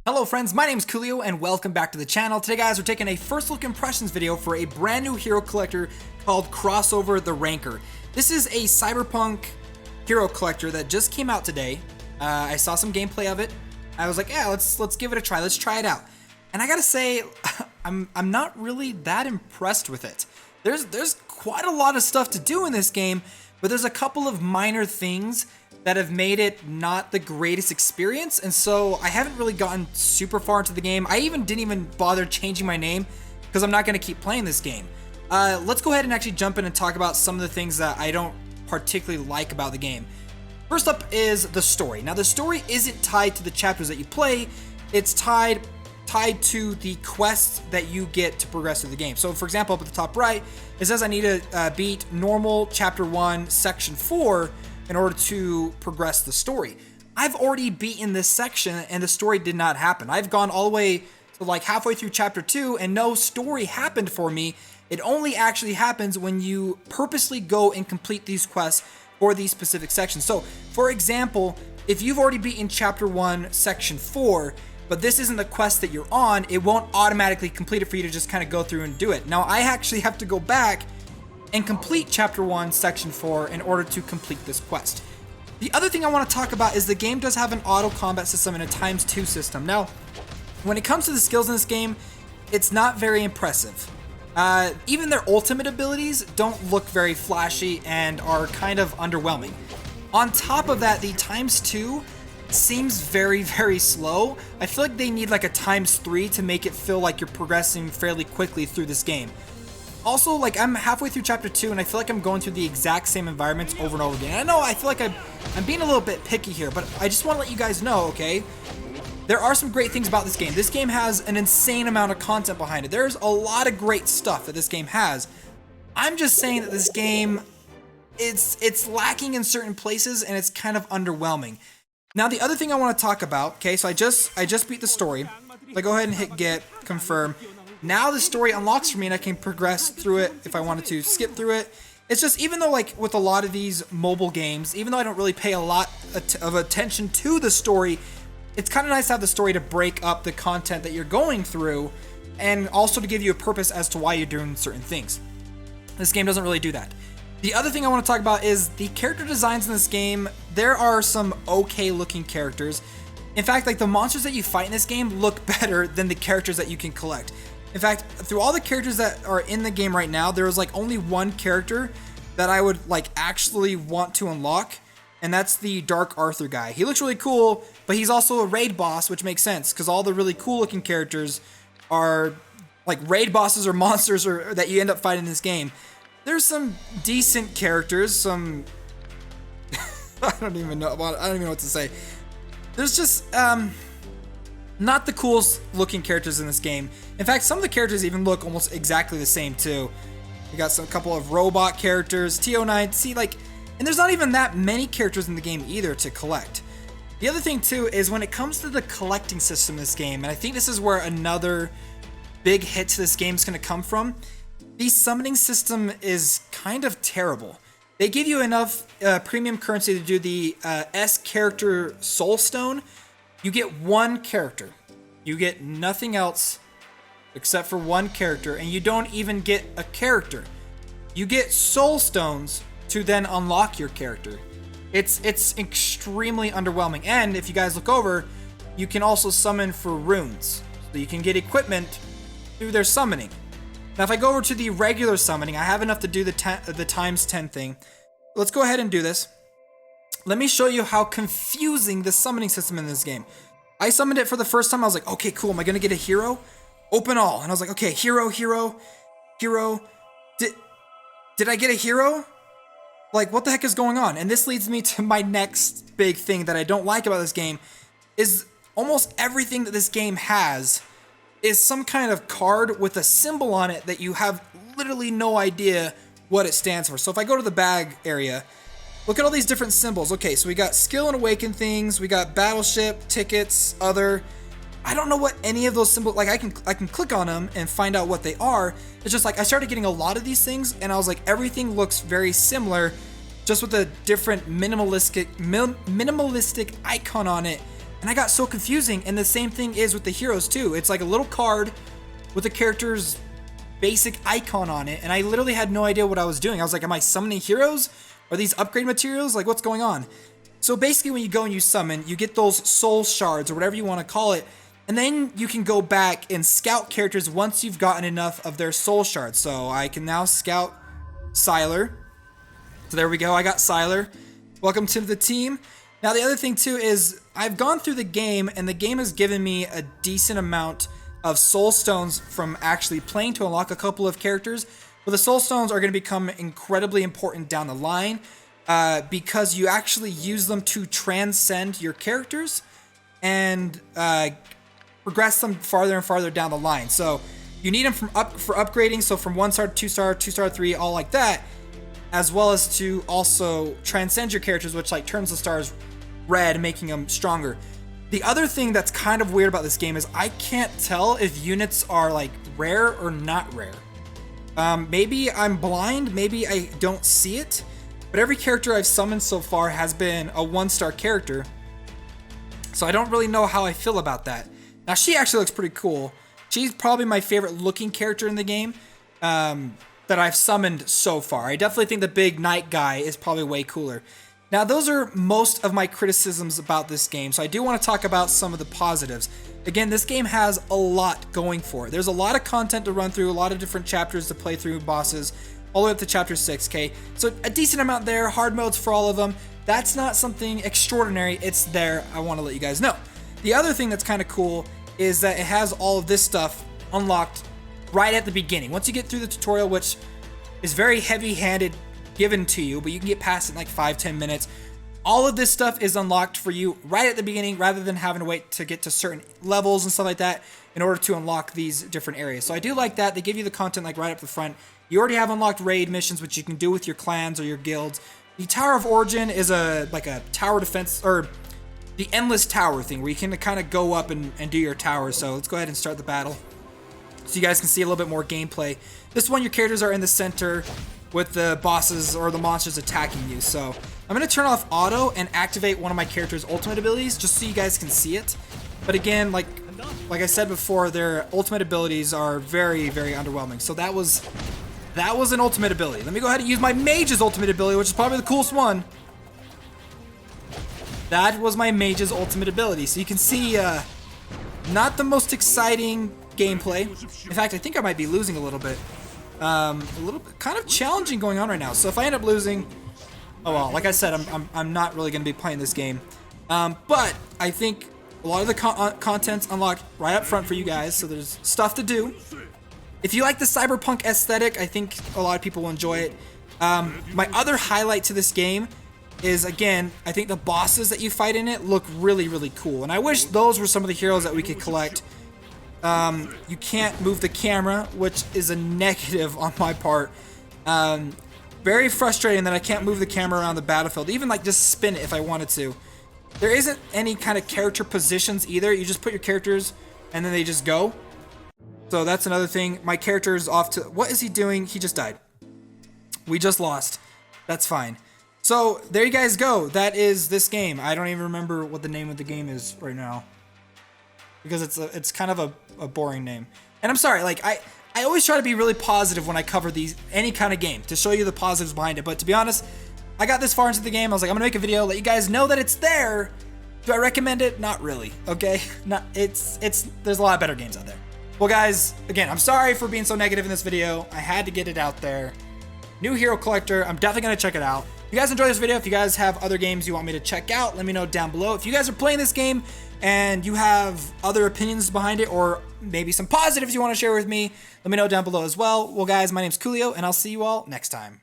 Hello friends, my name is Koolio and welcome back to the channel. Today guys, we're taking a first look impressions video for a brand new hero collector called Crossover the Ranker. This is a cyberpunk hero collector that just came out today. I saw some gameplay of it. I was like, yeah, let's give it a try. Let's try it out. And I gotta say, I'm not really that impressed with it. There's quite a lot of stuff to do in this game, but there's a couple of minor things that have made it not the greatest experience, and so I haven't really gotten super far into the game. I didn't even bother changing my name because I'm not going to keep playing this game. Let's go ahead and actually jump in and talk about some of the things that I don't particularly like about the game. First up is the story. Now the story isn't tied to the chapters that you play, it's tied to the quests that you get to progress through the game. So for example, up at the top right, it says I need to beat normal chapter 1 section 4 in order to progress the story. I've already beaten this section and the story did not happen. I've gone all the way to like halfway through chapter 2 and no story happened for me. It only actually happens when you purposely go and complete these quests for these specific sections. So for example, if you've already beaten chapter 1 section 4, but this isn't the quest that you're on, it won't automatically complete it for you to just kind of go through and do it. Now I actually have to go back and complete chapter 1 section 4 in order to complete this quest. The other thing I want to talk about is the game does have an auto combat system and a ×2 system. Now when it comes to the skills in this game, it's not very impressive. Even their ultimate abilities don't look very flashy and are kind of underwhelming. On top of that, the ×2 seems very slow. I feel like they need like a ×3 to make it feel like you're progressing fairly quickly through this game. Also, like, I'm halfway through chapter 2 and I feel like I'm going through the exact same environments over and over again. I know I feel like I'm being a little bit picky here, but I just want to let you guys know, okay? There are some great things about this game. This game has an insane amount of content behind it. There's a lot of great stuff that this game has. I'm just saying that this game, it's lacking in certain places and it's kind of underwhelming. Now, the other thing I want to talk about, okay, so I just beat the story. So I go ahead and hit get, confirm. Now the story unlocks for me and I can progress through it if I wanted to skip through it. It's just, even though like with a lot of these mobile games, even though I don't really pay a lot of attention to the story, it's kind of nice to have the story to break up the content that you're going through and also to give you a purpose as to why you're doing certain things. This game doesn't really do that. The other thing I want to talk about is the character designs in this game. There are some okay looking characters. In fact, like the monsters that you fight in this game look better than the characters that you can collect. In fact, through all the characters that are in the game right now, there is like only one character that I would like actually want to unlock, and that's the Dark Arthur guy. He looks really cool, but he's also a raid boss, which makes sense because all the really cool looking characters are like raid bosses or monsters or that you end up fighting in this game. There's some decent characters, some I don't even know what to say. There's just not the coolest looking characters in this game. In fact, some of the characters even look almost exactly the same too. You got a couple of robot characters, TO9, see like, and there's not even that many characters in the game either to collect. The other thing too is when it comes to the collecting system in this game, and I think this is where another big hit to this game is going to come from, the summoning system is kind of terrible. They give you enough premium currency to do the S character soul stone. You get one character. You get nothing else except for one character, and you don't even get a character. You get soul stones to then unlock your character. It's extremely underwhelming. And if you guys look over, you can also summon for runes. So you can get equipment through their summoning. Now if I go over to the regular summoning, I have enough to do the ×10 thing. Let's go ahead and do this. Let me show you how confusing the summoning system in this game. I summoned it for the first time. I was like, okay, cool. Am I going to get a hero? Open all. And I was like, okay, hero. Did I get a hero? Like, what the heck is going on? And this leads me to my next big thing that I don't like about this game is almost everything that this game has is some kind of card with a symbol on it that you have literally no idea what it stands for. So if I go to the bag area, look at all these different symbols. Okay, so we got skill and awaken things, we got battleship, tickets, other. I don't know what any of those symbols, like I can click on them and find out what they are. It's just like I started getting a lot of these things and I was like, everything looks very similar, just with a different minimalistic icon on it And I got so confusing, and the same thing is with the heroes too. It's like a little card with the character's basic icon on it, and I literally had no idea what I was doing. I was like, am I summoning heroes? Are these upgrade materials? Like, what's going on? So basically when you go and you summon, you get those soul shards or whatever you want to call it, and then you can go back and scout characters once you've gotten enough of their soul shards. So I can now scout Sylar. So there we go, I got Sylar. Welcome to the team. Now the other thing too is I've gone through the game, and the game has given me a decent amount of soul stones from actually playing to unlock a couple of characters. But the soul stones are going to become incredibly important down the line because you actually use them to transcend your characters and progress them farther and farther down the line. So you need them for upgrading, so from 1-star to 2-star, 2-star 3, all like that, as well as to also transcend your characters, which like turns the stars red, making them stronger. The other thing that's kind of weird about this game is I can't tell if units are like rare or not rare. Maybe I'm blind, maybe I don't see it, but every character I've summoned so far has been a 1-star character. So I don't really know how I feel about that. Now she actually looks pretty cool. She's probably my favorite looking character in the game that I've summoned so far. I definitely think the big knight guy is probably way cooler. Now those are most of my criticisms about this game, so I do want to talk about some of the positives. Again, this game has a lot going for it. There's a lot of content to run through, a lot of different chapters to play through, bosses, all the way up to chapter 6, so a decent amount there, hard modes for all of them. That's not something extraordinary, it's there, I want to let you guys know. The other thing that's kind of cool is that it has all of this stuff unlocked right at the beginning. Once you get through the tutorial, which is very heavy-handed given to you, but you can get past it in like 5-10 minutes. All of this stuff is unlocked for you right at the beginning rather than having to wait to get to certain levels and stuff like that in order to unlock these different areas. So I do like that. They give you the content like right up the front. You already have unlocked raid missions, which you can do with your clans or your guilds. The Tower of Origin is like a tower defense, or the endless tower thing where you can kind of go up and do your tower. So let's go ahead and start the battle so you guys can see a little bit more gameplay. This one, your characters are in the center with the bosses or the monsters attacking you. So I'm going to turn off auto and activate one of my character's ultimate abilities just so you guys can see it. But again, like I said before, their ultimate abilities are very, very underwhelming. So that was an ultimate ability. Let me go ahead and use my mage's ultimate ability, which is probably the coolest one. That was my mage's ultimate ability. So you can see not the most exciting gameplay. In fact, I think I might be losing a little bit. Kind of challenging going on right now. So if I end up losing, oh well, like I said, I'm not really going to be playing this game. But I think a lot of the content's unlocked right up front for you guys, so there's stuff to do. If you like the cyberpunk aesthetic, I think a lot of people will enjoy it. My other highlight to this game is, again, I think the bosses that you fight in it look really, really cool. And I wish those were some of the heroes that we could collect. You can't move the camera, which is a negative on my part. Very frustrating that I can't move the camera around the battlefield, even like just spin it if I wanted to. There isn't any kind of character positions either. You just put your characters and then they just go. So that's another thing. My character is off to, what is he doing? He just died. We just lost. That's fine. So there you guys go. That is this game. I don't even remember what the name of the game is right now, because it's kind of a boring name. And I'm sorry, like I always try to be really positive when I cover any kind of game to show you the positives behind it. But to be honest, I got this far into the game. I was like, I'm gonna make a video, let you guys know that it's there. Do I recommend it? Not really. Okay, there's a lot of better games out there. Well, guys, again, I'm sorry for being so negative in this video. I had to get it out there. New Hero Collector. I'm definitely gonna check it out. If you guys enjoyed this video, if you guys have other games you want me to check out, let me know down below. If you guys are playing this game and you have other opinions behind it, or maybe some positives you want to share with me, let me know down below as well. Well, guys, my name's Koolio, and I'll see you all next time.